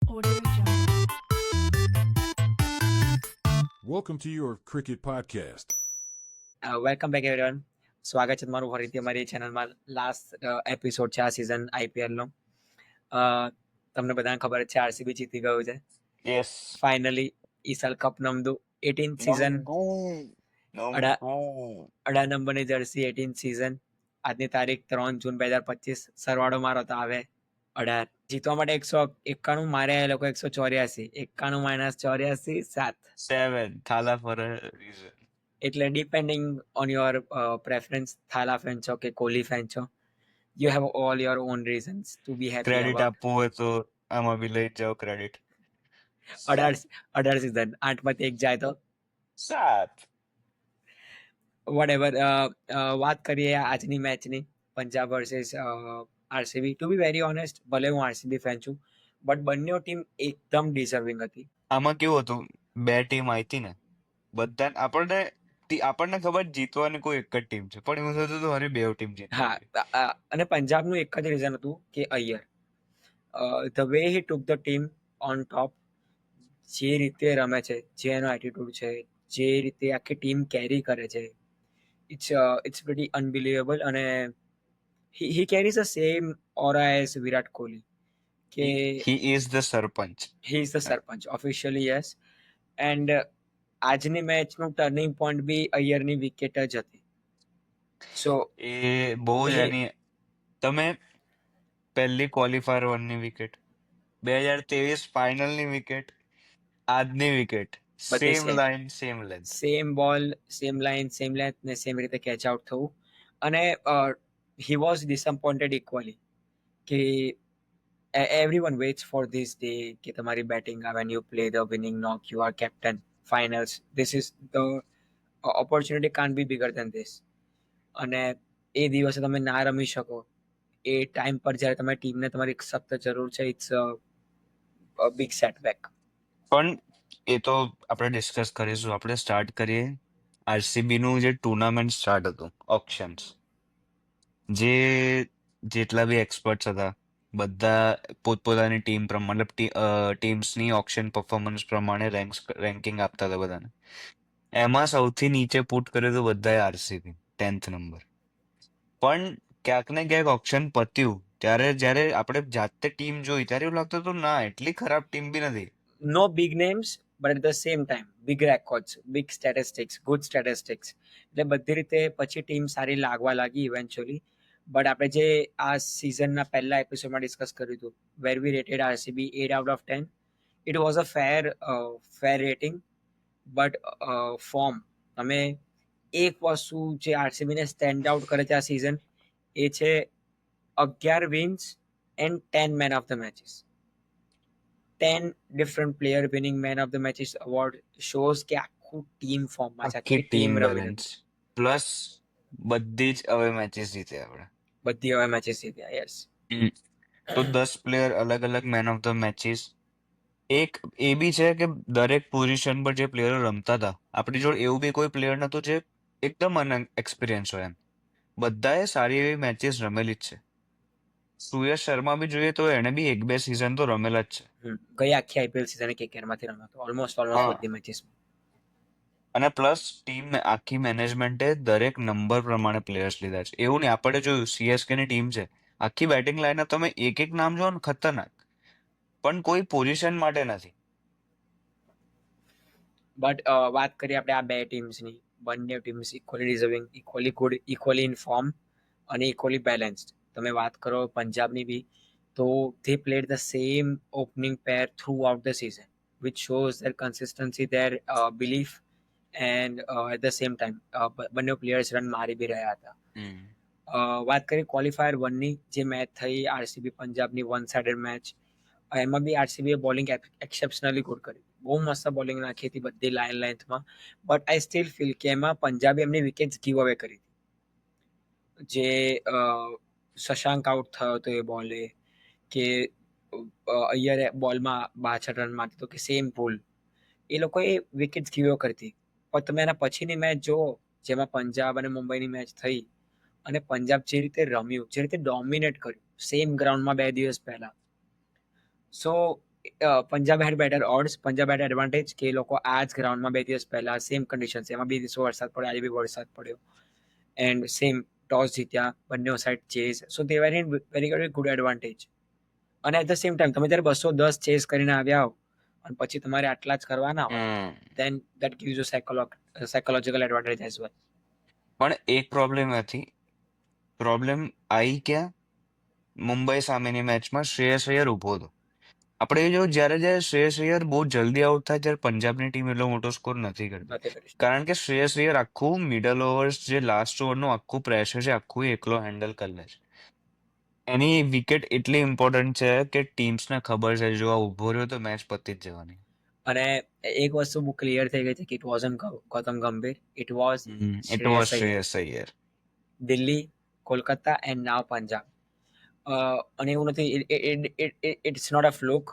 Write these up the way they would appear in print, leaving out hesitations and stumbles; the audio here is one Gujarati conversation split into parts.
Audio Jungle. Welcome to your cricket podcast. Welcome back everyone. સ્વાગત છે તમારું ફરીથી અમારી ચેનલમાં. લાસ્ટ એપિસોડ છે આ સિઝન આઈપીએલનો. તમને બધાને ખબર જ છે આરસીબી જીતી ગયું છે Yes. ફાઇનલી. ઈસલ કપ નમતું 18th સિઝન, Number અઢા- two. 18 નંબરની જર્સી 18th સિઝન. આજની તારીખ 3 જૂન 2025. સરવાળો મારો તો આવે 18. જીતવા માટે 191 માર્યા એ લોકો 184. 91 - 84 7. 7. Thala for a reason. એટલે depending on your preference, Thala fan છો કે કોહલી ફેન છો, you have all your own reasons to be happy credit about. આપવું હોય તો આમાં બી લઈ જ જાઓ ક્રેડિટ. 18 સિઝન 8માંથી 1 જાય તો 7. Whatever. વાત કરીએ આજની મેચની, Punjab versus RCB. To be very honest, ભલે હું આરસીબી ફેન છું, બટ બંને ટીમ એકદમ ડિઝર્વિંગ હતી. આમાં કેવું હતું, બે ટીમ આવી હતી ને, બધા આપણને ખબર જીતવાની કોઈ એક જ ટીમ છે, પણ એવું થતું હતું મારી બે ટીમ જીતે. હા, અને પંજાબનું એક જ રીઝન હતું કે Iyer, the way he took the team on top, જે રીતે રમે છે, જે એનો એટીટ્યુડ છે, જે રીતે આખી ટીમ કેરી કરે છે, ઇટ્સ પ્રીટી અનબિલીવેબલ. અને he carries the same aura as Virat Kohli, કે he is the sarpanch. He is the sarpanch officially, yes. And આજની મેચનું ટર્નિંગ પોઈન્ટ બી અય્યરની વિકેટ જ હતી. સો એ બહુ જ એની, તમે પહેલી ક્વોલિફાયર 1ની વિકેટ, 2023 ફાઇનલની વિકેટ, આજની વિકેટ, બધે same same. Line same length. Same ball, same line, same length ને સેમ રીતે કેચ આઉટ થવું. અને હી વોઝ ડિસઅપોઇન્ટેડ ઇક્વલી, કે everyone waits for this day કે તમારી બેટિંગ આવે and you play the winning knock, you are captain, finals, this is the opportunity, can't be bigger than this. અને એ દિવસે તમે ના રમી શકો, એ ટાઈમ પર જ્યારે તમારી ટીમને તમારી સખ્ત જરૂર છે, ઇટ્સ અ બિગ સેટબેક. પણ એ તો આપણે ડિસ્કસ કરીશું. આપણે સ્ટાર્ટ કરીએ આરસીબી નું જે ટુર્નામેન્ટ સ્ટાર્ટ હતું, ઓક્શન્સ. જેટલા બી એક્સપર્ટ્સ હતા, બધા પોતપોતાની ટીમ પ્રમાણે, મતલબ ટીમ્સની ઓક્શન પરફોર્મન્સ પ્રમાણે રેન્કિંગ આપતા હતા બધાને. એમાં સૌથી નીચે પુટ કર્યું હતું બધાએ આરસીબી, 10th નંબર. પણ ક્યાંક ને ક્યાંક ઓક્શન પત્યું ત્યારે જ્યારે આપણે જાતે ટીમ જોઈ ત્યારે એવું લાગતું હતું ના, એટલી ખરાબ ટીમ બી નથી. No big names, but at the same time big records, big statistics, good statistics. એટલે બધી રીતે પછી ટીમ સારી લાગવા લાગી ઇવેન્ચ્યુઅલી. બટ આપણે જે આ સિઝનના પહેલા એપિસોડમાં ડિસ્કસ કર્યું હતું, where we rated RCB 8/10, it was a fair rating. But form, તમે એક વસ્તુ જે આરસીબીને સ્ટેન્ડ આઉટ કરે છે આ સિઝન, એ છે 11 wins and 10 man of the matches. 10 different player winning man of the matches award shows કે આખું ટીમ ફોર્મમાં છે, આખી આખી ટીમ ટીમ રમી બેલેન્સ હતી. પ્લસ બધી જ હવે મેચીસ જીતે આપણે. બધી હવે મેચીસ જીત્યા, યસ. તો 10 પ્લેયર અલગ અલગ મેન ઓફ ધ મેચીસ. એક એ બી છે કે દરેક પોઝિશન પર જે પ્લેયરો રમતા હતા, આપણી જોડે એવું બી કોઈ પ્લેયર નતું જે એકદમ અનએક્સપિરિયન્સ હોય એમ. બધાએ સારી એવી મેચીસ રમેલી જ છે. સુયશ શર્મા બી જોઈએ તો એને બી 1-2 સિઝન તો રમેલા જ છે. ગઈ આખી આઈપીએલ સિઝન કેકેઆરમાંથી રમ્યો હતો, ઓલમોસ્ટ હા. બધી મેચીસમાં. અને પ્લસ ટીમ આખી મેનેજમેન્ટે દરેક નંબર પ્રમાણે પ્લેયર્સ લીધા છે. એવું નહીં, આપણે જોયું સીએસકે ની ટીમ છે, આખી બેટિંગ લાઈનઅપ તમે એક એક નામ જો ને ખતરનાક, પણ કોઈ પોઝિશન માટે નથી. બટ વાત કરીએ આપણે આ બે ટીમ્સની, બંને teams equally deserving, equally good, equally in form અને ઇક્વલી બેલેન્સ્ડ. તમે વાત કરો પંજાબની બી, તો they played the same opening pair throughout the season, which shows their consistency, their belief, and at the same time બંને પ્લેયર્સ રન મારી બી રહ્યા હતા. વાત કરીએ ક્વોલિફાયર 1ની જે મેચ થઈ આરસીબી પંજાબની વન સાઇડેડ મેચ, એમાં બી આરસીબીએ બોલિંગ એક્સેપ્શનલી ગુડ કરી, બહુ મસ્ત બોલિંગ નાખી હતી બધી લાઇન લેન્થમાં. બટ આઈ સ્ટીલ ફીલ કે એમાં પંજાબે એમની વિકેટ્સ ગીવ અવે કરી હતી. જે શશાંક આઉટ થયો હતો એ બોલે, કે અય્યરે બોલમાં 62 રન મારતો હતો, કે સેમ ભૂલ એ લોકોએ વિકેટ્સ ગીવ અવે કરી હતી. પણ તમે એના પછીની મેચ જુઓ, જેમાં પંજાબ અને મુંબઈની મેચ થઈ, અને પંજાબ જે રીતે રમ્યું, જે રીતે ડોમિનેટ કર્યું સેમ ગ્રાઉન્ડમાં 2 દિવસ પહેલા, so Punjab had better odds, Punjab had advantage કે એ લોકો આ જ ગ્રાઉન્ડમાં 2 દિવસ પહેલા સેમ કન્ડિશન એમાં 2 દિવસો વરસાદ પડ્યો, આજે બી વરસાદ પડ્યો એન્ડ સેમ ટોસ જીત્યા, બંને side chase, so they were in very good advantage. અને એટ ધ સેમ ટાઈમ તમે જ્યારે 210 ચેઝ કરીને આવ્યા હો અને પછી તમારે આટલા જ કરવાના હોય then that gives you psychological advantage as well. પણ એક પ્રોબ્લેમ આવી ક્યાં મુંબઈ સામેની મેચમાં શ્રેયસ અય્યર ઊભો હતો. આપણે જો જ્યારે શ્રેયસ અય્યર બહુ જલ્દી આઉટ થાય ત્યારે પંજાબની ટીમ એટલો મોટો સ્કોર નથી કરતી, નથી કરી શકતા. કારણ કે શ્રેયસ અય્યર આખું મિડલ ઓવર્સ જે લાસ્ટ ઓવરનું આખું પ્રેશર છે આખું એ એકલો હેન્ડલ કરી લે છે. એની વિકેટ એટલી ઇમ્પોર્ટન્ટ છે કે ટીમ્સને ખબર છે જો આ ઊભો રહ્યો તો મેચ પતી જ જવાની. અને એક વસ્તુ બહુ ક્લિયર થઈ ગઈ છે કે it wasn't Gautam Gambhir, it was it was Shreyas Iyer. Delhi, Kolkata and now Punjab. અને એવું નથી, ઇટ્સ નોટ અ ફ્લુક.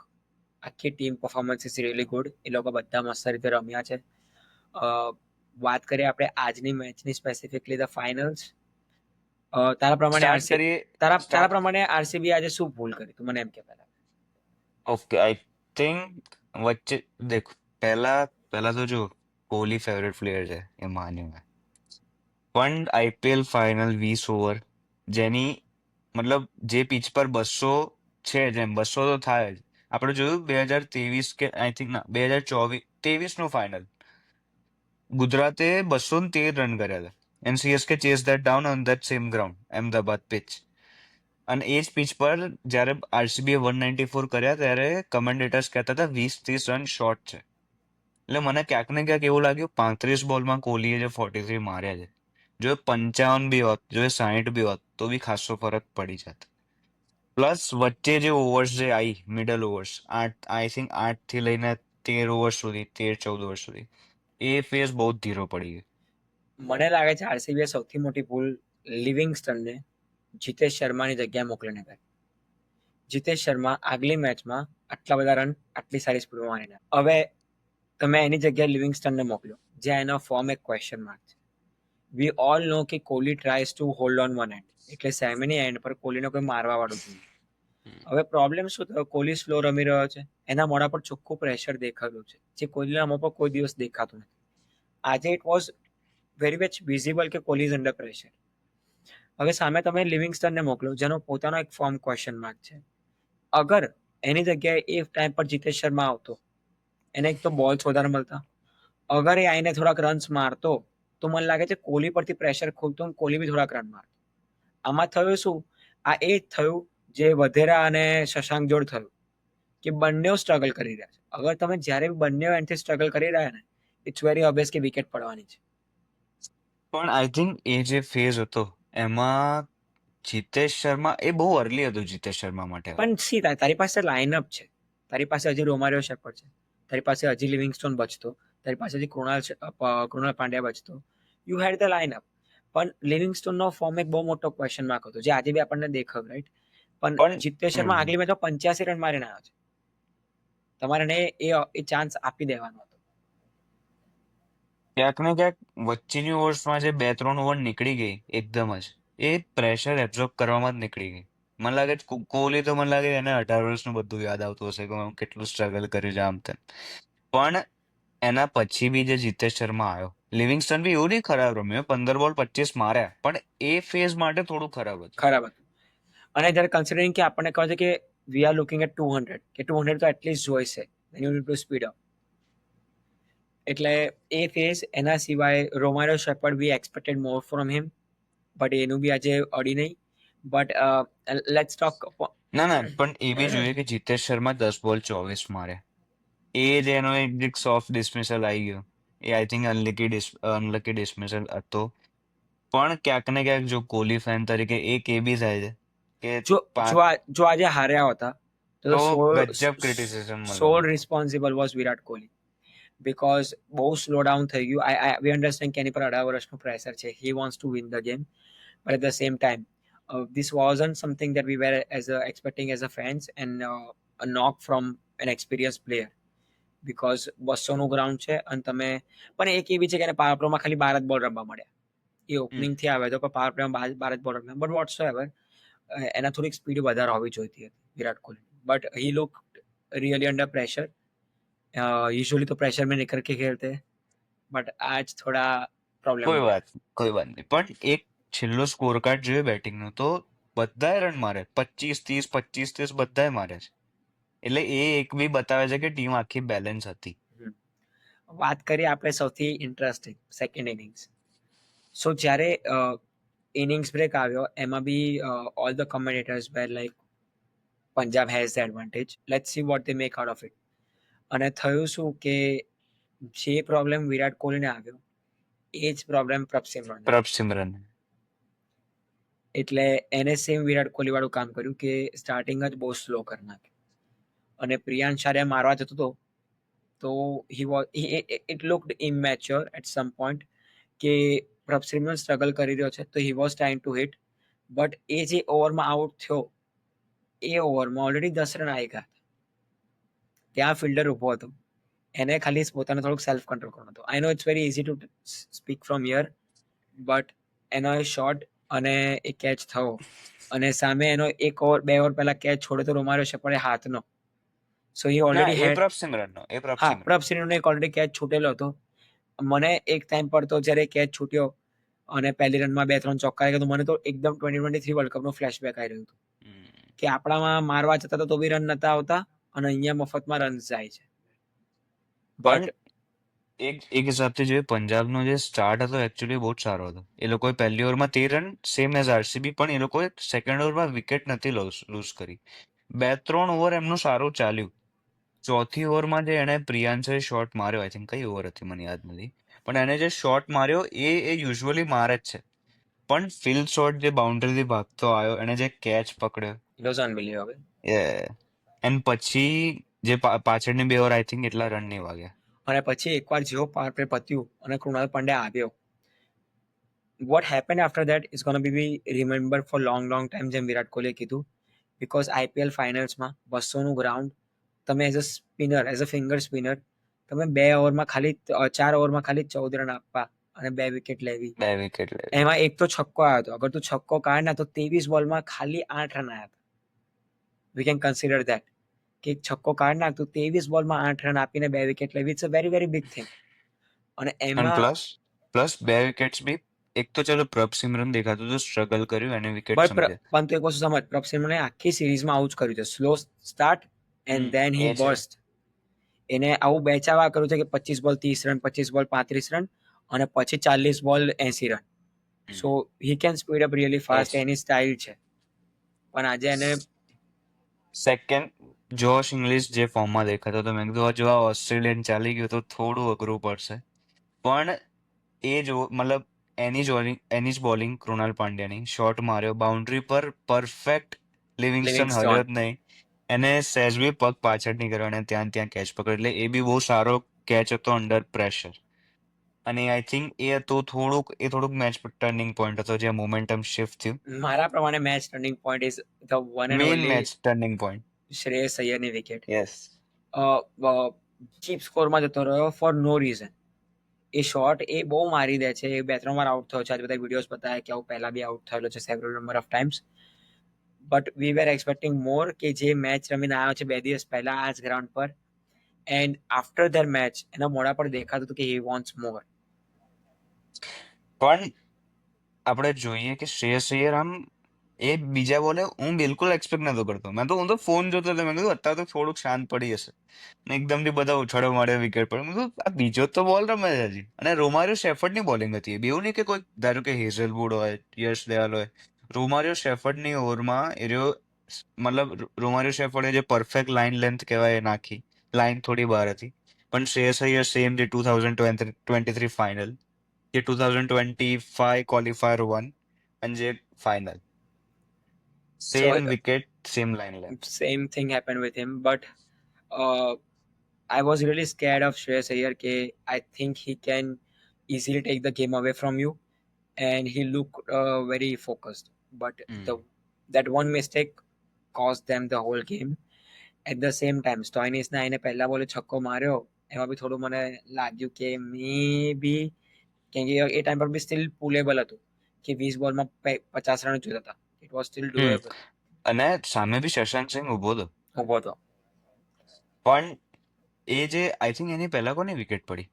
આખી team performance is really good. એ લોકો બધા મસ્ત રીતે રમ્યા છે. વાત કરીએ આપણે આજની મેચની સ્પેસિફિકલી ધ ફાઇનલ્સ. તારા પ્રમાણે આરસીબી આજે શું ભૂલ કરી તું મને એમ કે પહેલા? ઓકે, આઈ થિંક વચ્ચે દેખ પહેલા તો જો કોહલી ફેવરેટ પ્લેયર છે એ માન્યું મેં, પણ આઈપીએલ ફાઇનલ 20 ઓવર જેની મતલબ જે પિચ પર 200 છે, જેમ 200 તો થાય જ. આપણે જોયું 2023 કે આઈ થિંક ના 2023 નું ફાઇનલ ગુજરાતે 213 રન કર્યા હતા and CSK chase that down on that same ground Ahmedabad pitch. અને એ જ પિચ પર જ્યારે આરસીબીએ 194 કર્યા ત્યારે કમેન્ટેટર્સ કહેતા હતા 20-30 રન શોર્ટ છે. એટલે મને ક્યાંક ને ક્યાંક એવું લાગ્યું 35 બોલમાં કોહલીએ જે 43 માર્યા છે, જો એ 55 બી હોત, જો એ 60 બી હોત તો બી ખાસો ફરક પડી જાત. પ્લસ વચ્ચે જે ઓવર્સ જે આવી મિડલ ઓવર્સ, આઈ થિંક 8 થી લઈને 13 ઓવર્સ સુધી, 13-14 ઓવર્સ સુધી, એ ફેઝ બહુ જ ધીરો પડી ગયો. મને લાગે છે આરસીબીએ સૌથી મોટી ભૂલ લિવિંગસ્ટનને જીતેશ શર્માની જગ્યાએ મોકલીને કરી. જીતેશ શર્મા આગલી મેચમાં આટલા બધા રન આટલી સારી સ્પીડમાં મારીને, હવે તમે એની જગ્યાએ લિવિંગસ્ટનને મોકલ્યો જ્યાં એનો ફોર્મ એક ક્વેશ્ચન માર્ક છે. વી ઓલ નો કે Kohli tries to hold on one end, એટલે સેમીની એન્ડ પર કોહલીને કોઈ મારવા વાળું જોઈએ. હવે પ્રોબ્લેમ શું થયો, કોહલી સ્લો રમી રહ્યો છે, એના મોઢા પર ચોખ્ખું પ્રેશર દેખાતું છે જે કોહલીના મોં પર કોઈ દિવસ દેખાતું નથી. આજે it was very much visible કે કોહલી ઇઝ અંડર પ્રેશર. હવે સામે તમે લિવિંગસ્ટનને મોકલો જેનો પોતાનો એક ફોર્મ ક્વેશ્ચન માર્ક છે. અગર એની જગ્યાએ એ ટાઈમ પર જીતેશ શર્મા આવતો, એને એક તો બોલ્સ વધારે મળતા, અગર એ આઈને થોડાક રન્સ મારતો તો મને લાગે છે કોહલી પરથી પ્રેશર ખુલતું અને કોહલી બી થોડાક રન મારતો. આમાં થયું શું, આ એ જ થયું જે વધેરા અને શશાંક જોડ થયું કે બંને સ્ટ્રગલ કરી રહ્યા છે. અગર તમે જ્યારે બંને એન્ડથી સ્ટ્રગલ કરી રહ્યા ને, ઇટ્સ વેરી ઓબ્વિયસ કે વિકેટ પડવાની છે. પણ આઈ થિંક એ જે ફેઝ હતો એમાં જીતેશ શર્મા એ બહુ અર્લી હતું જીતેશ શર્મા માટે. પણ સી તારી પાસે લાઇનઅપ છે, તારી પાસે હજી રોમારિયો શેફર્ડ છે, તારી પાસે હજી લિવિંગસ્ટોન બચતો, તારી પાસે હજી કૃણાલ પાંડ્યા બચતો, યુ હેડ ધ લાઇનઅપ. પણ લિવિંગસ્ટોનનો ફોર્મ એક બહુ મોટો ક્વેશ્ચન માર્ક હતો જે આજે બી આપણને દેખાવ, રાઈટ? પણ જીતેશ શર્મા આગલી મેચમાં 85 રન મારીને આવ્યો છે. તમારે એ ચાન્સ આપી દેવાનો હતો. ક્યાંક ને ક્યાંક વચ્ચેની ઓવર્સમાં જે 2-3 ઓવર નીકળી ગઈ એકદમ જ, એ પ્રેશર એબ્ઝોર્બ કરવામાં જ નીકળી ગઈ. મને લાગે કોહલી તો મને લાગે એને 18 વર્ષનું બધું યાદ આવતું હશે કે હું કેટલું સ્ટ્રગલ કર્યું છે આમ તેમ. પણ એના પછી બી જે જીતેશ શર્મા આવ્યો, લિવિંગસ્ટન બી એવું નહીં ખરાબ રમ્યો, 15 બોલ 25 માર્યા, પણ એ ફેઝ માટે થોડું ખરાબ હતું. અને જ્યારે કન્સિડરિંગ કે આપણને કહે છે કે વી આર લુકિંગ એટ 200 કે 200 તો એટલીસ્ટ જોઈશે, you need to speed up. એટલે એ ફેઝ, એના સિવાય Romario Shepherd we expected more from him, but એનું બી આજે અડી નહીં. But let's talk. ના પણ એ બી જોઈએ કે જીતેશ શર્મા 10 બોલ 24 માર્યા, એ જ એનો એક સોફ્ટ ડિસમિસલ આવી ગયો, એ આઈ થિંક અનલકી ડિસમિસલ હતો. પણ ક્યાંક ને ક્યાંક જો કોહલી ફેન તરીકે એક એ બી થાય છે કે જો આજે હાર્યા હોતા તો ગજબ criticism sole responsible was Virat Kohli, because બહુ સ્લો ડાઉન થઈ ગયું. વી અન્ડરસ્ટેન્ડ કે એની પર 18 વર્ષનું પ્રેશર છે, he wants to win the game, but at the same time this wasn't something that we were expecting as a fans, and a knock from an experienced player, because 200 નું ગ્રાઉન્ડ છે અને તમે પણ એક એવી છે કે એને પાવર પ્લેમાં ખાલી 12 જ બોલ રમવા મળ્યા. એ ઓપનિંગ થી આવે તો પાવર પ્લેમાં 12 જ બોલ રમ્યા, બટ વોટ્સ એવર એના થોડીક સ્પીડ વધારે હોવી જોઈતી હતી Virat Kohli, but he look really under pressure. Usually तो प्रेशर में निकल के खेलते हैं, बट आज थोड़ा प्रॉब्लम કોઈ हो गया। વાત નહીં પણ એક છેલ્લો સ્કોર કાર્ડ જોઈએ બેટિંગનો તો બધાએ રન મારે 25-30 બધાએ મારે છે એટલે એ એક બી બતાવે છે કે ટીમ આખી બેલેન્સ હતી. હમ. વાત કરીએ આપણે સૌથી ઇન્ટરેસ્ટિંગ સેકન્ડ ઇનિંગ્સ. સો જ્યારે ઇનિંગ્સ બ્રેક આવ્યો એમાં બી all the commentators were like Punjab has the advantage, let's see what they make out of it. અને થયું શું કે જે પ્રોબ્લેમ વિરાટ કોહલીને આવ્યો એ જ પ્રોબ્લેમ પ્રભસિમરનને. પ્રભ સિમરન એટલે એને સેમ વિરાટ કોહલી વાળું કામ કર્યું કે સ્ટાર્ટિંગ જ બહુ સ્લો કરી નાખ્યું. અને પ્રિયાંશ આર્યા મારવા જતો હતો તો it looked immature at some point કે પ્રભસિમરન સ્ટ્રગલ કરી રહ્યો છે તો he was trying to hit, but એ જે ઓવરમાં આઉટ થયો એ ઓવરમાં ઓલરેડી 10 રન આવી ગયા. ત્યાં ફિલ્ડર ઊભો હતો, એને ખાલી પોતાને થોડુંક સેલ્ફ કંટ્રોલ કરવાનો હતો. I know it's very easy to speak from here, but એનો એ શોટ અને એ કેચ થયો અને સામે એનો 1 ઓવર 2 ઓવર પહેલા કેચ છોડ્યો તો રોમારિયો શેફર્ડે હાથનો. સો હી ના ઓલરેડી એ હેડ. પ્રભ સિમરનનો એ પ્રભ હા, સિમરન પ્રભસિમરનનો એક ઓલરેડી કેચ છૂટેલો હતો. મને એક ટાઈમ પર તો જ્યારે કેચ છૂટ્યો અને પહેલી રનમાં 2-3 ચોક્કા આવી ગયા તો મને તો એકદમ 2023 વર્લ્ડ કપનું ફ્લેશબેક આવી રહ્યું હતું કે આપણામાં મારવા જતા તો બી રન નતા આવતા અને અહીંયા મફતમાં રન્સ જાય છે. પણ બટ એક હિસાબથી જોઈએ પંજાબનો જે સ્ટાર્ટ હતો એકચ્યુઅલી બહુ જ સારો હતો. એ લોકોએ પહેલી ઓવરમાં 13 રન સેમ એઝ આરસીબી પણ એ લોકોએ સેકન્ડ ઓવરમાં વિકેટ નથી લૂઝ કરી. 2-3 ઓવર એમનું સારું ચાલ્યું. ચોથી ઓવરમાં જે એણે પ્રિયાંશે શોટ માર્યો, આઈ થિંક કઈ ઓવર હતી મને યાદ નથી, પણ એને જે શોટ માર્યો એ યુઝ્યુઅલી મારે જ છે પણ ફિલ્ડ શોટ જે બાઉન્ડ્રીથી ભાગતો આવ્યો એને જે કેચ પકડ્યો ઇટ વોઝ અનબિલીવેબલ. એન્ડ પછી જે પાછળની 2 ઓવર આઈ થિંક એટલા રન નહીં વાગ્યા. અને પછી એકવાર જેવો પાવર પ્લે પત્યું અને કૃણાલ પાંડ્યા આવ્યો, what happen after that is gonna be remember for long time, જેમ વિરાટ કોહલીએ કીધું. બિકોઝ આઈપીએલ ફાઇનલ્સમાં 200નું ગ્રાઉન્ડ તમે as a spinner, as a finger spinner તમે 2 ઓવરમાં ખાલી 4 ઓવરમાં ખાલી 14 રન આપવા અને 2 વિકેટ લેવી. 2 વિકેટ લે એમાં એક તો છક્કો આવ્યો હતો. અગર તું છક્કો કાઢ ના તો 23 બોલમાં ખાલી 8 રન આવ્યા હતા. વી કેન કન્સિડર દેટ કે એક છક્કો કાઢ નાખ તો 23 બોલમાં 8 રન આપીને 2 વિકેટ લેવી, it's a very very big thing. અને અને એમાં પ્લસ 2 વિકેટ્સ બી એક તો ચલો પ્રભ સિમરન દેખાતું હતું સ્ટ્રગલ કર્યું એને વિકેટ સમજે પણ તો એક વસ્તુ સમજ, પ્રભસિમરને આખી સિરીઝમાં આવું જ કર્યું છે, slow start and then he એ છે બર્સ્ટ. એને આવું બેચાવા કર્યું છે કે 25 બોલ 30 રન, 25 બોલ 35 રન અને પછી 40 બોલ 80 run. So he can speed up really fast, any style છે. પણ આજે એને સેકન્ડ જોશ ઇંગ્લિશ જે ફોર્મમાં દેખાતો હતો મેં કીધું જો આ ઓસ્ટ્રેલિયન ચાલી ગયું તો થોડું અઘરું પડશે પણ એ જો મતલબ એની જ બોલિંગ કૃણાલ પાંડ્યાની શોટ માર્યો બાઉન્ડ્રી પર પરફેક્ટ, લિવિંગસ્ટન હલ્યો જ નહીં, એને સહેજ બી પગ પાછળ નહીં કર્યો અને ત્યાં કેચ પકડ્યો એટલે એ બી બહુ સારો કેચ હતો અંડર પ્રેશર. અને આઈ થિંક એ થોડુંક મેચ ટર્નિંગ પોઈન્ટ હતો જે મોમેન્ટમ શિફ્ટ થયું. મારા પ્રમાણે match turning point is the one and main only match turning point Shreyas અય્યરની વિકેટ. યસ ચીપ સ્કોરમાં જતો રહ્યો ફોર નો રીઝન. એ શોટ એ બહુ મારી દે છે, એ 2-3 વાર આઉટ થયો છે. આજે બધા વિડીયોઝ બતાવ્યા કે આવું પહેલા બી આઉટ થયેલો છે several number of times. But we were expecting more કે જે મેચ રમીને આવ્યો છે 2 દિવસ પહેલા આ જ ગ્રાઉન્ડ પર, એન્ડ આફ્ટર ધેર મેચ એના મોઢા પર દેખાતું હતું કે હી વોન્ટ્સ મોર. પણ આપણે જોઈએ કે શ્રેયસ અય્યર આમ એ બીજા બોલે હું બિલકુલ એક્સપેક્ટ નતો કરતો. હું તો ફોન જોતો હતો મેં કીધું અત્યારે તો થોડુંક શાંત પડી જશે ને એકદમથી બધા ઉછાળો માર્યો વિકેટ પર. મેં કીધું આ બીજો તો બોલ રમે છે હજી. અને રોમારિયો શેફર્ડની બોલિંગ હતી એ એવું નહીં કે કોઈ ધારો કે હેઝલવુડ હોય, યશ દયાલ હોય, રોમારિયો શેફર્ડની ઓવરમાં મતલબ રોમારિયો શેફર્ડે જે પરફેક્ટ લાઇન લેન્થ કહેવાય એ નાખી, લાઇન થોડી બહાર હતી પણ શ્રેયસ અય્યર સેમ જે 2023 ફાઇનલ, જે 2025 ક્વોલિફાયર 1 અને જે final same wicket same line length. Same thing happened with him, but I was really scared of Shreyas Iyer. I think he can easily take the game away from you, and he looked very focused. But that one mistake cost them the whole game. At the same time, સ્ટોઇનિસના એને પહેલા બોલે છક્કો માર્યો એમાં બી થોડું મને લાગ્યું કે મે બી કેમ કે એ ટાઈમ પર બી સ્ટીલ પુલેબલ હતું કે 20 બોલમાં 50 રન જોતા હતા. It was still doable. અને સામે બી શશાંક સિંહ ઊભો હતો. પણ એ જે આઈ થિંક એની પહેલા કોની વિકેટ પડી?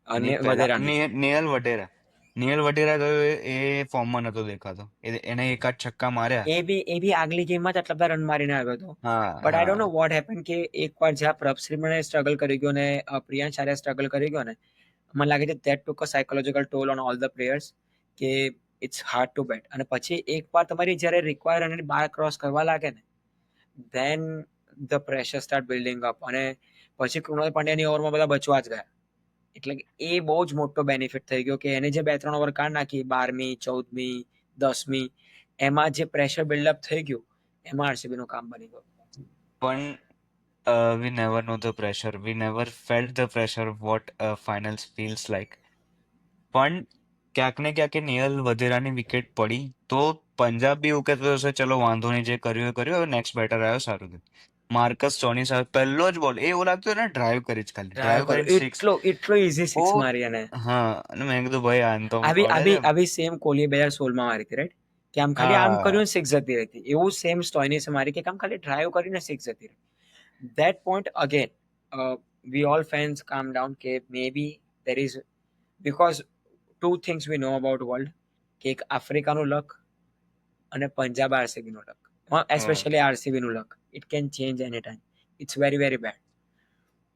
એની અને પહેલા વધેરાની નિયલ વટેરા તો એ ફોર્મમાં નતો દેખાતો. એને એકાદ છક્કા માર્યા. એ બી આગલી ગેમમાં જ આટલા બધા રન મારીને આવ્યો હતો. હા બટ આઈ ડોન્ટ નો હા વોટ હેપન કે એકવાર જ્યાં પ્રભશ્રીમને સ્ટ્રગલ કરી ગયો ને પ્રિયાંશ આર્યા સ્ટ્રગલ કરી ગયો ને, મને લાગે છે that took a psychological toll on all the players કે ઇટ્સ હાર્ડ ટુ બેટ. અને પછી એકવાર તમારી જ્યારે રિક્વાયર અને બાર ક્રોસ કરવા લાગે ને, then the pressure start building up. અને પછી કૃણાલ પાંડ્યાની ઓવરમાં બધા બચવા જ ગયા. એટલે કે એ બહુ જ મોટો બેનિફિટ થઈ ગયો કે એને જે 2-3 ઓવર કાઢ નાખી 12મી 14મી 10મી, એમાં જે પ્રેશર બિલ્ડઅપ થઈ ગયું એમાં આરસીબી નું કામ બની ગયું. પણ we never know the pressure. We never felt the pressure of what finals feels like. પણ ક્યાંક ને ક્યાંક એ નિયલ વધેરાની વિકેટ પડી તો પંજાબ બી એવું કહેતું હશે ચલો વાંધો નહીં, જે કર્યું એ કર્યું, હવે નેક્સ્ટ બેટર આવ્યો સારું થયું. માર્કસ સ્ટોની સાથે પહેલો જ બોલ એ એવું લાગતું ને ડ્રાઈવ કરી જ ખાલી ડ્રાઈવ ડ્રાઈવ કર્યો, કરીને સિક્સ. એટલો ઈઝી ઓ સિક્સ મારી. અને હા, અને મેં કીધું ભાઈ આને તો આવી આવડે આવી છે. આવી સેમ કોહલી 2016 માં મારી હતી, રાઈટ? કે આમ ખાલી આમ હા કર્યું સિક્સ જતી રહી હતી. એવું સેમ સ્ટોઇનિસે મારી કે આમ ખાલી ડ્રાઈવ કરીને સિક્સ જતી રહી. That point again, we all fans calm down. કે maybe there is, because two things we know about world, કે એક આફ્રિકાનું લક અને પંજાબ આરસીબી નું લક. એસ્પેશિયલી આરસીબી નું luck, it can change any time. It's very very bad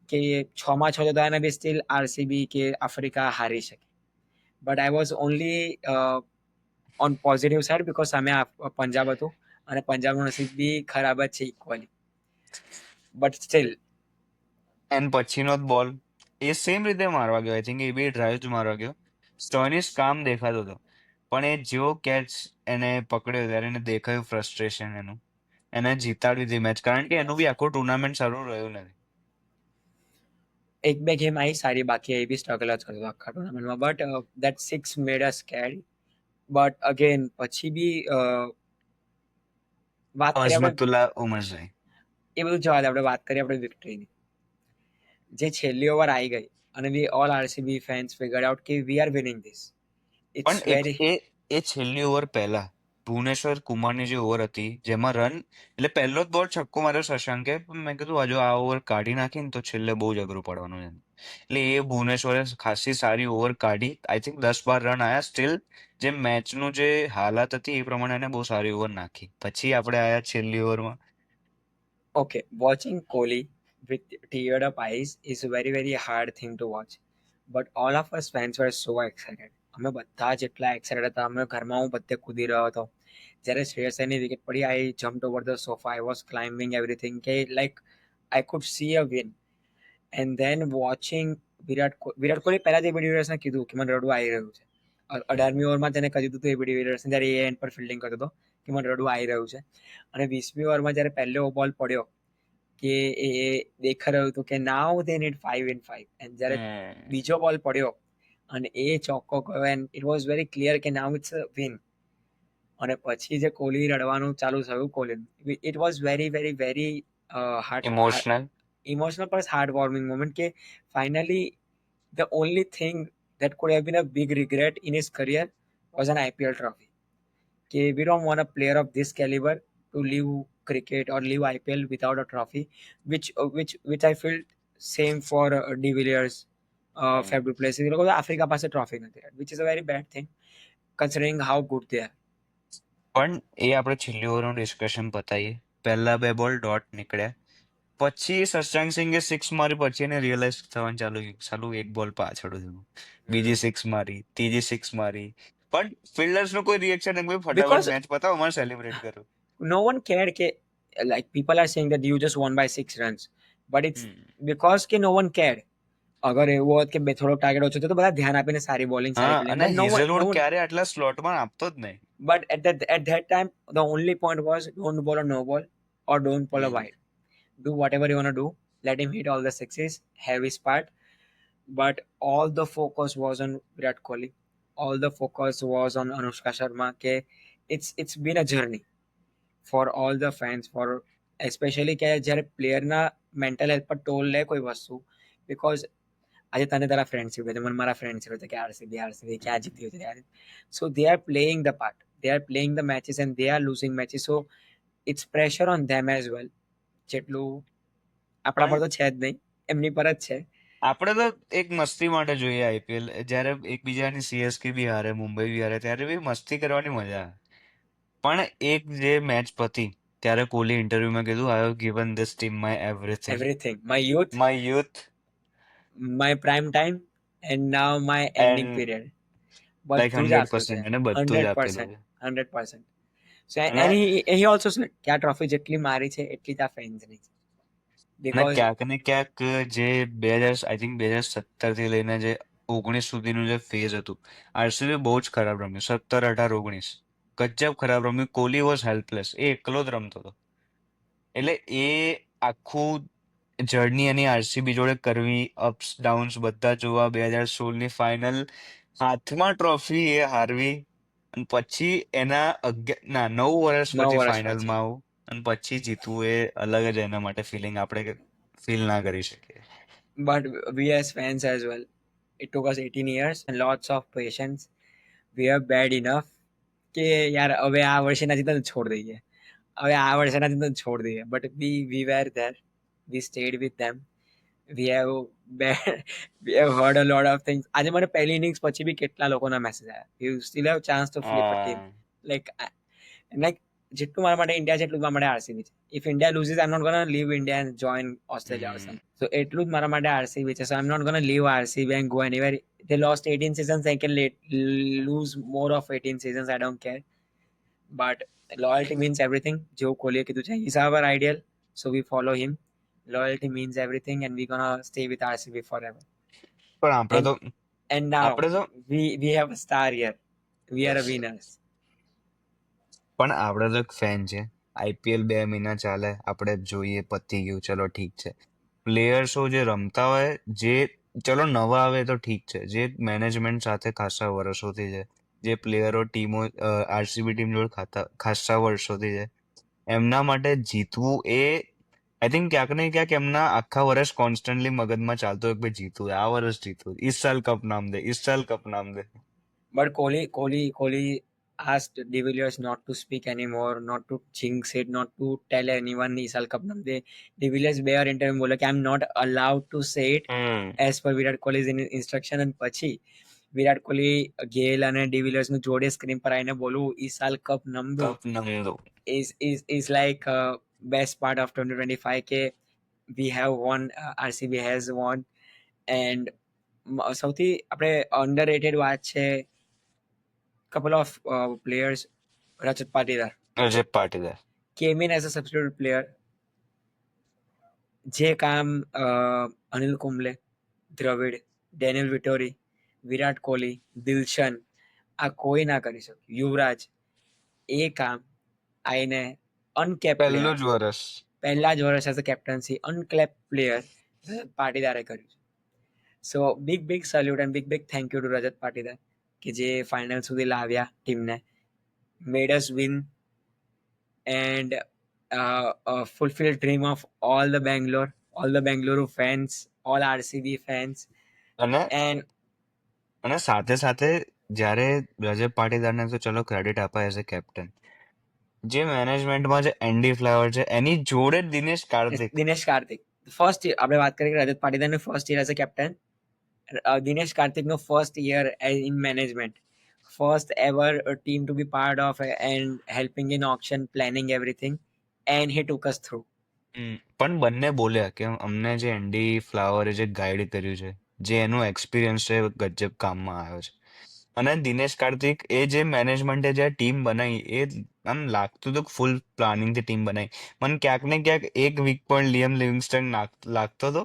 કે 6 માં 6 જતા બી સ્ટીલ આરસીબી કે આફ્રિકા હારી શકે. But I was only on positive side because સામે પંજાબ હતું અને પંજાબનું નસીબ બી ખરાબ જ છે ઇક્વલી. બટ સ્ટીલ એન્ડ પછીનો જ બોલ એ સેમ રીતે મારવા ગયો. I think A B drive જ મારવા ગયો. સ્ટોઇનિસ કામ દેખાતો હતો પણ એ જેવો કેચ એને પકડ્યો ત્યારે એને દેખાયું ફ્રસ્ટ્રેશન એનું. એને જીતાડી દીધી મેચ, કારણ કે એનું બી આખું ટુર્નામેન્ટ સારું રહ્યું નથી. એક બે ગેમ આવી સારી, બાકી એ બી સ્ટ્રગલ જ કરતો આખા ટુર્નામેન્ટમાં. But that six made us scared. But again પછી બી વાત કરીએ આપણે, અઝમતુલ્લા ઉમરઝાઈ. એ બધું જવા દે, આપણે વાત કરીએ આપણે વિક્ટરીની. જે છેલ્લી ઓવર આવી ગઈ અને we all RCB fans figured out કે we are winning this. It's પણ વેરી એ છેલ્લી ઓવર પહેલા ભુવનેશ્વર કુમારની જે ઓવર હતી જેમાં રન એટલે પહેલો જ બોલ છક્કો માર્યો શશાંકે, પણ મેં કીધું હજુ આ ઓવર કાઢી નાખીને તો છેલ્લે બહુ જ અઘરું પડવાનું છે. એટલે એ ભુવનેશ્વરે ખાસી સારી ઓવર કાઢી. આઈ થિંક 10-12 રન આયા. સ્ટીલ જે મેચનું જે હાલાત હતી એ પ્રમાણે એને બહુ સારી ઓવર નાખી. પછી આપણે આયા છેલ્લી ઓવરમાં. okay. Watching Kohli with teared up eyes is a very very hard thing to watch. But all of us fans were so excited. અમે બધા જ એટલા એક્સાઇટેડ હતા. અમે ઘરમાં હું બધે કૂદી રહ્યો હતો જ્યારે શ્રેયસ અય્યરની વિકેટ પડી. I jumped over the sofa, I was climbing everything કે like I could see a win. And then watching Virat Kohli પહેલા જ એબી ડિવિલિયર્સને કીધું કે મને રડવું આવી રહ્યું છે. 18મી ઓવરમાં તેને કહી દીધું હતું એબી ડિવિલિયર્સને, જ્યારે એ એન્ડ પર ફિલ્ડિંગ કરતો હતો, કે મને રડવું આવી રહ્યું છે. અને 20મી ઓવરમાં જ્યારે પહેલો બોલ પડ્યો કે એ દેખાઈ રહ્યું હતું કે નાઉ દે નીડ 5 in 5. એન્ડ જ્યારે બીજો બોલ પડ્યો અને એ ચોક્કો ગયો and it was very clear કે નાઉ ઇટ્સ અ વિન. અને પછી જે કોહલી રડવાનું ચાલુ થયું Kohli, it was very very very hard emotional. emotional plus heartwarming moment કે finally the only thing that could have been a big regret in his career was an IPL trophy. કે we don't want a player of this caliber to leave cricket or leave IPL without a trophy, which I feel same for De Villiers, Fab du Plessis. એ લોકો આફ્રિકા પાસે ટ્રોફી નથી, which is a very bad thing considering how good they are. પણ એ આપણે છેલ્લી ઓવરનું ડિસ્કશન પતાઈએ. પહેલા 2 બોલ ડોટ નીકળ્યા પછી શશાંક સિંઘે સિક્સ મારી પછી એને રિયલાઇઝ થવાનું ચાલુ થયું સાલું એક બોલ પાછળ હતું. બીજી સિક્સ મારી, ત્રીજી સિક્સ મારી, પણ ફિલ્ડર્સનું કોઈ રિએક્શન નહીં. ફટાફટ Because મેચ પતાવો, અમારે સેલિબ્રેટ કરો. no one cared કે like people are saying that you just won by 6 runs, but it's because કે no one cared. અગર એવું હોત કે બે થોડો ટાર્ગેટ ઓછો થયો તો બધા ધ્યાન આપીને સારી બોલિંગ સારી હા, ફિલ્ડિંગ, અને but no હેઝલવુડ one. ક્યારે આટલા સ્લોટમાં આપતો જ નહીં. But at that time the only point was don't bowl a no ball or don't bowl a wide. Do whatever you want to do, let him hit all the sixes, have his part. But all the focus was on Virat Kohli, all the focus was on Anushka Sharma. કે it's been a journey for all the fans, for especially કે જ્યારે પ્લેયરના મેન્ટલ હેલ્થ પર ટોલ લે કોઈ વસ્તુ. બિકોઝ આજે તને તારા ફ્રેન્ડશીપ હોય, મને મારા ફ્રેન્ડશીપ હોય કે આરસીબી ક્યાં જીત્યું છે યાર. So they are playing the part, they are playing the matches and they are losing matches. So it's pressure on them as well. જેટલું આપણા પર પણ તો છે જ નહીં, એમની પર જ છે. આપણે તો એક મસ્તી માટે જોઈએ આઈપીએલ. જ્યારે એકબીજાની સીએસકે બી હારે, મુંબઈ બી હારે, ત્યારે બી મસ્તી કરવાની મજા આવે. પણ એક જે મેચ પતી ત્યારે કોહલી ઇન્ટરવ્યુમાં કીધું, I have given this team my everything, everything, my youth, my youth my prime time and now my ending and period. Like બધું જ આપ્યું છે, 100% એને બધું જ આપેલું 100%, છે. 100%. સો અને એન્ડ હી ઓલ્સો સેડ કે આ ટ્રોફી જેટલી મારી છે એટલી જ આ ફેન્સની છે. અને બીકોઝ ક્યાંક ને ક્યાંક જે 2000 આઈ થિંક 2017 થી લઈને જે 19 સુધીનું જે ફેઝ હતું, આરસીબી બહુ જ ખરાબ રમ્યું. 17, 18, 19 ગજબ ખરાબ રમ્યું. કોહલી વોઝ હેલ્પલેસ, એ એકલો જ રમતો હતો. એટલે એ આખું જર્ની એની આરસીબી જોડે કરવી, અપ્સ ડાઉન્સ બધા જોવા, 2016ની ફાઇનલ હાથમાં ટ્રોફી એ હારવી, અને પછી એના 9 વર્ષ 9 પછી વર્ષ પછી. ફાઇનલમાં આવું અને પછી જીતવું, એ અલગ જ એના માટે ફિલિંગ આપણે ફીલ ના કરી શકીએ. But we as fans as well, it took us 18 years and lots of patience. We are bad enough કે યાર હવે આ વર્ષે નથી તો છોડ દઈએ, હવે આ વર્ષે નથી તો છોડ દઈએ. But we were there, we stayed with them, we have we have heard a lot of things. આજે મને પહેલી ઇનિંગ્સ પછી બી કેટલા લોકોના મેસેજ આવ્યા, you still have chance to flip a team. Like like જેટલું મારા માટે ઇન્ડિયા છે એટલું જ મારા માટે આરસીબી છે. If India loses, I'm not gonna leave India and join Australia or something. So એટલું જ મારા માટે આરસીબી છે. So I'm not gonna leave RCB and go anywhere. They lost 18 seasons, they can lose more of 18 seasons, I don't care. But loyalty means everything. જેવું કોહલીએ કીધું છે, he's our ideal, so we follow him. Loyalty means everything and we're gonna stay with RCB forever. પણ આપણે And તો and now આપણે તો we have a star here. We are a winners. પણ આપણે તો એક ફેન છે. આઈપીએલ 2 મહિના ચાલે, આપણે જોઈએ પતી ગયું, ચલો ઠીક છે. પ્લેયર્સો જે રમતા હોય, જે ચલો નવા આવે તો ઠીક છે, જે મેનેજમેન્ટ સાથે ખાસા વર્ષોથી છે, જે પ્લેયરો ટીમો આરસીબી ટીમ જોડે ખાસા વર્ષોથી છે, એમના માટે જીતવું એ આઈ થિંક ક્યાંક ને ક્યાંક એમના આખા વર્ષ કોન્સ્ટન્ટલી મગજમાં ચાલતું હોય કે ભાઈ જીતવું, આ વર્ષ જીતવું, ઇસ સાલ કપ નામ દે, ઇસ સાલ કપ નામ દે. But Kohli asked De Villiers not to speak anymore, not to jinx it, not to tell anyone Isal Cup nam de. De Villiers bare interview બોલે કે I'm not allowed to say it as per Virat Kohli's instruction. And પછી વિરાટ કોહલી ગેલ અને ડી વિલિયર્સ નું જોડે સ્ક્રીન પર આવીને બોલું ઈસાલ કપ નમ દો કપ નામ દો. is like best part of 2025 કે we have won, RCB has won. And સૌથી આપણે અંડરરેટેડ વાત છે, couple of players, Rajat Patidar Rajat Patidar came in as a substitute player. જે કામ અનિલ કુંબલે, દ્રવિડ, ડેનિયલ વિટોરી, વિરાટ કોહલી, દિલશન આ કોઈ ના કરી શક્યું. યુવરાજ એ કામ આઈને અનકેપ પ્લેયર, પહેલું જ વર્ષ. પહેલા જ વર્ષ as a captaincy uncapped player પાટીદારે કર્યું છે. So big salute and big thank you to Rajat Patidar કે જે ફાઇનલ સુધી લાવ્યા ટીમને, made us win and fulfill dream of all the Bengaluru fans, all RCB fans. અને And અને સાથે સાથે જ્યારે રજત પાટીદારને તો ચલો ક્રેડિટ અપાય એઝ અ કેપ્ટન, જે મેનેજમેન્ટમાં જે એન્ડી ફ્લાવર છે એની જોડે જ દિનેશ કાર્તિક. દિનેશ કાર્તિક ફર્સ્ટ યર, આપણે વાત કરીએ રજત પાટીદારનું first year as a captain, Dinesh કાર્તિકનો first year in management, first ever team to be part of and helping in auction, planning everything, and he took us through. પણ બંને બોલ્યા કે અમને જે એન્ડી ફ્લાવરે જે ગાઈડ કર્યું છે, જે એનું એક્સપિરિયન્સ છે, ગજબ કામમાં આવ્યો છે. અને દિનેશ કાર્તિક એ જે મેનેજમેન્ટે જે ટીમ બનાવી, એ આમ લાગતું હતું ફૂલ પ્લાનિંગથી ટીમ બનાવી. મને ક્યાંક ને ક્યાંક એક વીક પણ લિયમ લિવિંગસ્ટન લાગતો હતો,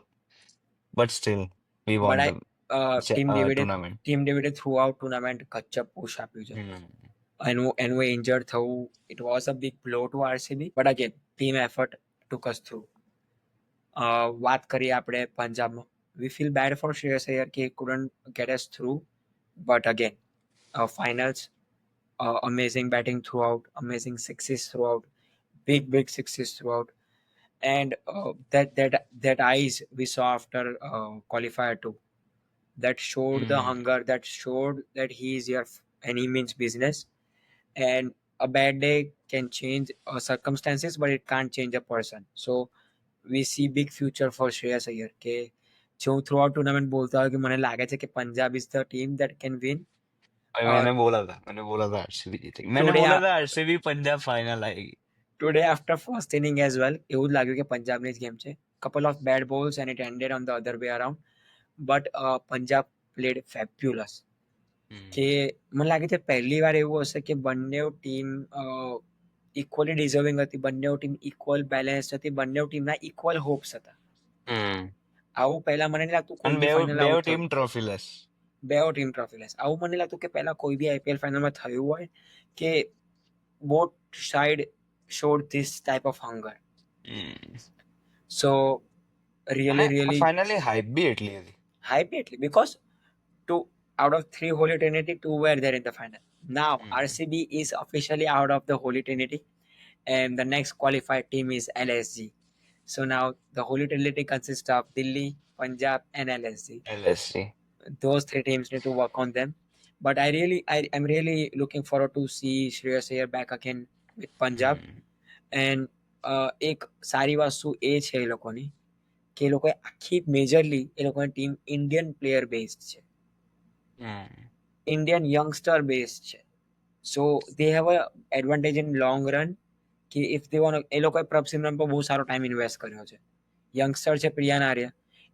but still we won But I the tournament. team David throughout tournament કચ્ચપ પુશ આપ્યું છે. એનું ઇન્જર્ડ થવું, it was a big blow to RCB, but again team effort took us through. વાત કરીએ આપણે પંજાબમાં, we feel bad for Shreyas Iyer કે he couldn't get us through, but again finals, amazing batting throughout, amazing sixes throughout, big sixes throughout. And that eyes we saw after qualifier 2, that showed the hunger, that showed that he is here and he means business. And a bad day can change circumstances, but it can't change a person. So we see big future for Shreyas Iyer કે જો હું થ્રુ આઉટ ટુર્નામેન્ટ બોલતા હોય કે મને લાગે છે કે Punjab is the team that can win भाई मैंने बोला था आरसीबी जीतेगी, मैंने ટુડે बोला था आरसीबी पंजाब फाइनल आएगी. Today after first inning as well એવું જ લાગ્યું કે પંજાબની જ ગેમ છે. Couple of bad balls and it ended on the other way around but Punjab played fabulous કે મને લાગે છે પહેલી વાર એવું હશે કે બંને ટીમ ઇક્વલી ડિઝર્વિંગ હતી, બંને ટીમ ઇક્વલ બેલેન્સ હતી, બંને ટીમના ઇક્વલ હોપ્સ હતા. આવું પહેલા મને નહીં લાગતું કોઈ અને બી ફાઇનલ બે આવું ટીમ થયું. ટ્રોફીલેસ. બેઓ ટીમ ટ્રોફીલેસ. આવું મને નહીં લાગતું કે પહેલા કોઈ બી આઈપીએલ ફાઇનલમાં થયું હોય કે both side showed this type of hunger. So અને really ફાઇનલી હાઇપ બી એટલી હતી. hype it because two out of three Holy Trinity, two were there in the final. Now RCB is officially out of the Holy Trinity, and the next qualified team is LSG. So now the Holy Trinity consists of Delhi, Punjab, and LSG. LSG. Those three teams need to work on them. But I'm really looking forward to see Shreyas Iyer back again with Punjab. And એક સારી વસ્તુ એ છે એ લોકોની કે એ લોકોએ આખી મેજરલી એ લોકોની ટીમ ઇન્ડિયન પ્લેયર બેઝડ છે, ઇન્ડિયન યંગસ્ટર બેઝડ છે. So they have a advantage in long run કે ઇફ દે વોન્ટ એ લોકોએ પ્રભ સિમરન પર બહુ સારો ટાઈમ ઇન્વેસ્ટ કર્યો છે. યંગસ્ટર છે પ્રિયાન આર્યા,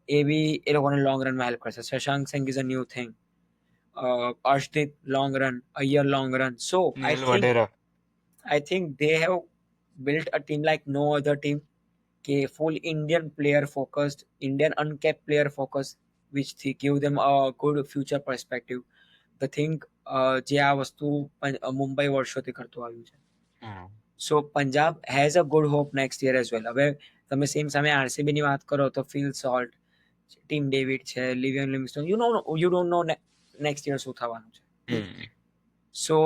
એ બી એ લોકોને લોંગ રનમાં હેલ્પ કરશે. Shashank Singh is a new thing, Arshdeep long run, Iyer long run. So I think they have built a team like no other team કે full Indian player focused, Indian uncapped player focused, which give them a good future perspective. The thing જે આ વસ્તુ મુંબઈ વર્ષોથી કરતું આવ્યું છે. So Punjab has a good hope next year as well. હવે તમે સેમ સામે આરસીબી ની વાત કરો તો ફિલ સોલ્ટ, ટીમ ડેવિડ છે, લિવિયન Livingstone, you don't know next year શું થવાનું છે. So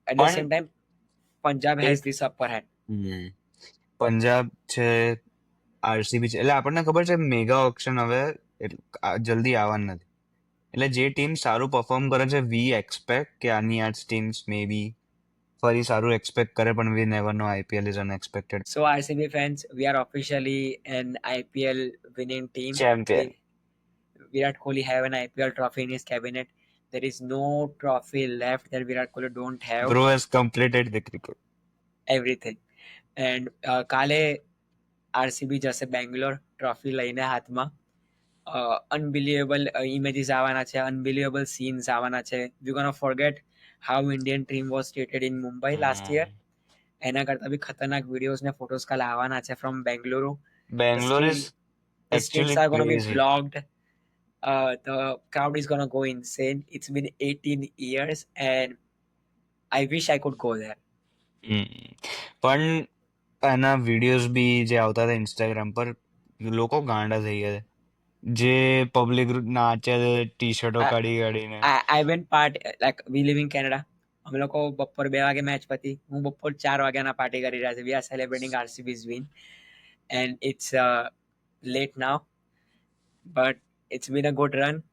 at the same time Punjab has this upper hand. Punjab છે, આરસીબી છે, એટલે આપણને ખબર છે મેગા ઓક્શન હવે જલ્દી આવવાનું નથી. એટલે જે ટીમ સારું પરફોર્મ કરે છે વી એક્સપેક્ટ કે આની આ ટીમ્સ મે બી ફરી સારું એક્સપેક્ટ કરે, પણ વી never no. IPL is unexpected. So RCB fans, we are officially an IPL winning team. Champion. Virat Kohli have an IPL trophy in his cabinet. There is no trophy left that Virat Kohli don't have. Bro has completed the cricket. Everything. And કાલે આરસીબી જશે બેંગ્લોર ટ્રોફી લઈને હાથમાં. અનબિલિવેબલ ઇમેજીસ આવવાના છે, અનબિલિવેબલ સીન્સ આવવાના છે. We gonna forget how Indian team was treated in Mumbai last year. એના કરતા બી ખતરનાક વિડીયોઝ ને ફોટોઝ કાલે આવવાના છે from Bengaluru. Bangalore is The streets actually are going to be crazy. vlogged. The crowd is going to go insane. It's been 18 years and I wish I could go there. પણ એના વિડીયોઝ બી જે આવતા હતા ઇન્સ્ટાગ્રામ પર, લોકો ગાંડા થઈ ગયા છે. જે પબ્લિક નાચે છે ટી શર્ટો કાઢી કાઢીને. I went part like we live in Canada. અમે લોકો બપોર 2 વાગે મેચ પતી, હું બપોર 4 વાગ્યાના પાર્ટી કરી રહ્યા છે. We are celebrating RCB's win and it's late now but it's been a good run.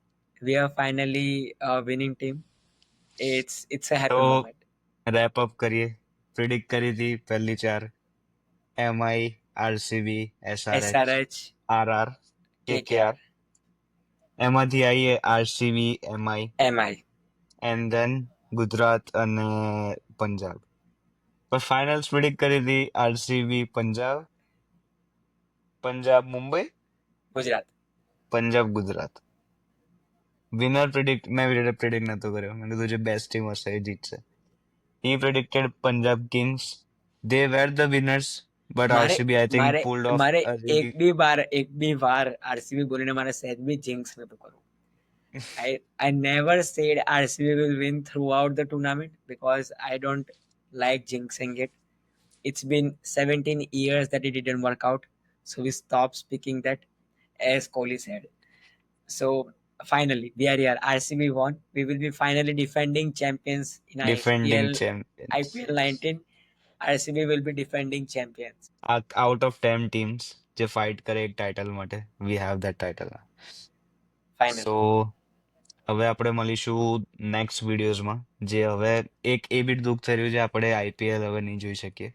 We are finally a winning team. It's a happy moment. Wrap up કરીએ. પ્રિડિક્ટ કરી હતી પહેલી 4, MI, RCB, SRH, RR, KKR. એમાંથી આવીએ RCB, MI and then Gujarat અને પંજાબ. પણ ફાઇનલ્સ પ્રિડિક્ટ કરી હતી RCB Punjab, Punjab Mumbai, Gujarat, Punjab Gujarat. Winner predict મેં પ્રિડિક્ટ નતો કર્યો. મેં કીધું જે બેસ્ટ ટીમ હશે એ જીતશે. He predicted Punjab Kings. They were the winners, but RCB I think pulled off મારે a really... એક બી વાર આરસીબી બોલીને મારે સહેજ બી જિંક્સ નતું કરવું. I never said RCB will win throughout the tournament because I don't like jinxing it. It's been 17 years that it didn't work out, so we stopped speaking that, as Kohli said. So finally we are here. RCB won. We will be finally defending champions in IPL 19. RCB will be defending champions. Out of 10 teams જે ફાઇટ કરે એક ટાઇટલ માટે, we have that title. Finally. So હવે આપણે મળીશું નેક્સ્ટ વિડીયોઝમાં. જે હવે એક એ બી દુઃખ થઈ રહ્યું છે, આપણે આઈપીએલ હવે નહીં જોઈ શકીએ.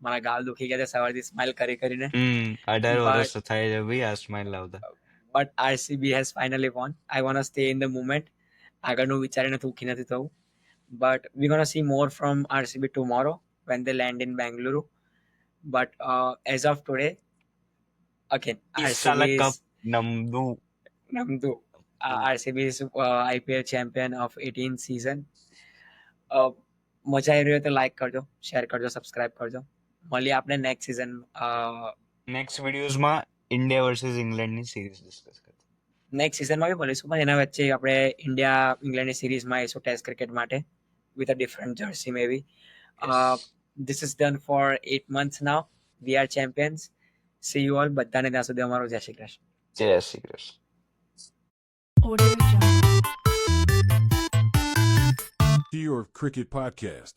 મારા ગાલ દુખી ગયા છે સવારથી સ્માઇલ કરી કરીને. 18 બટ વર્ષ થાય છે ભાઈ આ સ્માઇલ લાવતા. but RCB has finally won. I want to stay in the moment. આગળનું વિચારીને દુઃખી નથી થવું. But we're going to see more from RCB tomorrow when they land in Bangalore. But as of today, again, ઈ RCB સાલા is કપ નમનું. Namdu. RCB is IPL champion of 18th season. મજા આવી રહી હોય તો લાઈક કરજો, શેર કરજો, સબસ્ક્રાઇબ કરજો. મળીએ આપણે નેક્સ્ટ સિઝન નેક્સ્ટ વિડીયોઝમાં ઇન્ડિયા વર્સિસ ઇંગ્લેન્ડની સિરીઝ ડિસ્કસ કરતા. નેક્સ્ટ સિઝનમાં બી મળીશું, પણ એના વચ્ચે આપણે ઇન્ડિયા ઇંગ્લેન્ડની સિરીઝમાં આવીશું ટેસ્ટ ક્રિકેટ માટે with a different jersey maybe. This is done for 8 months now. We are champions. See you all. બધાને ત્યાં સુધી અમારો જય શ્રી કૃષ્ણ. જય Shri Krishna. To your cricket podcast.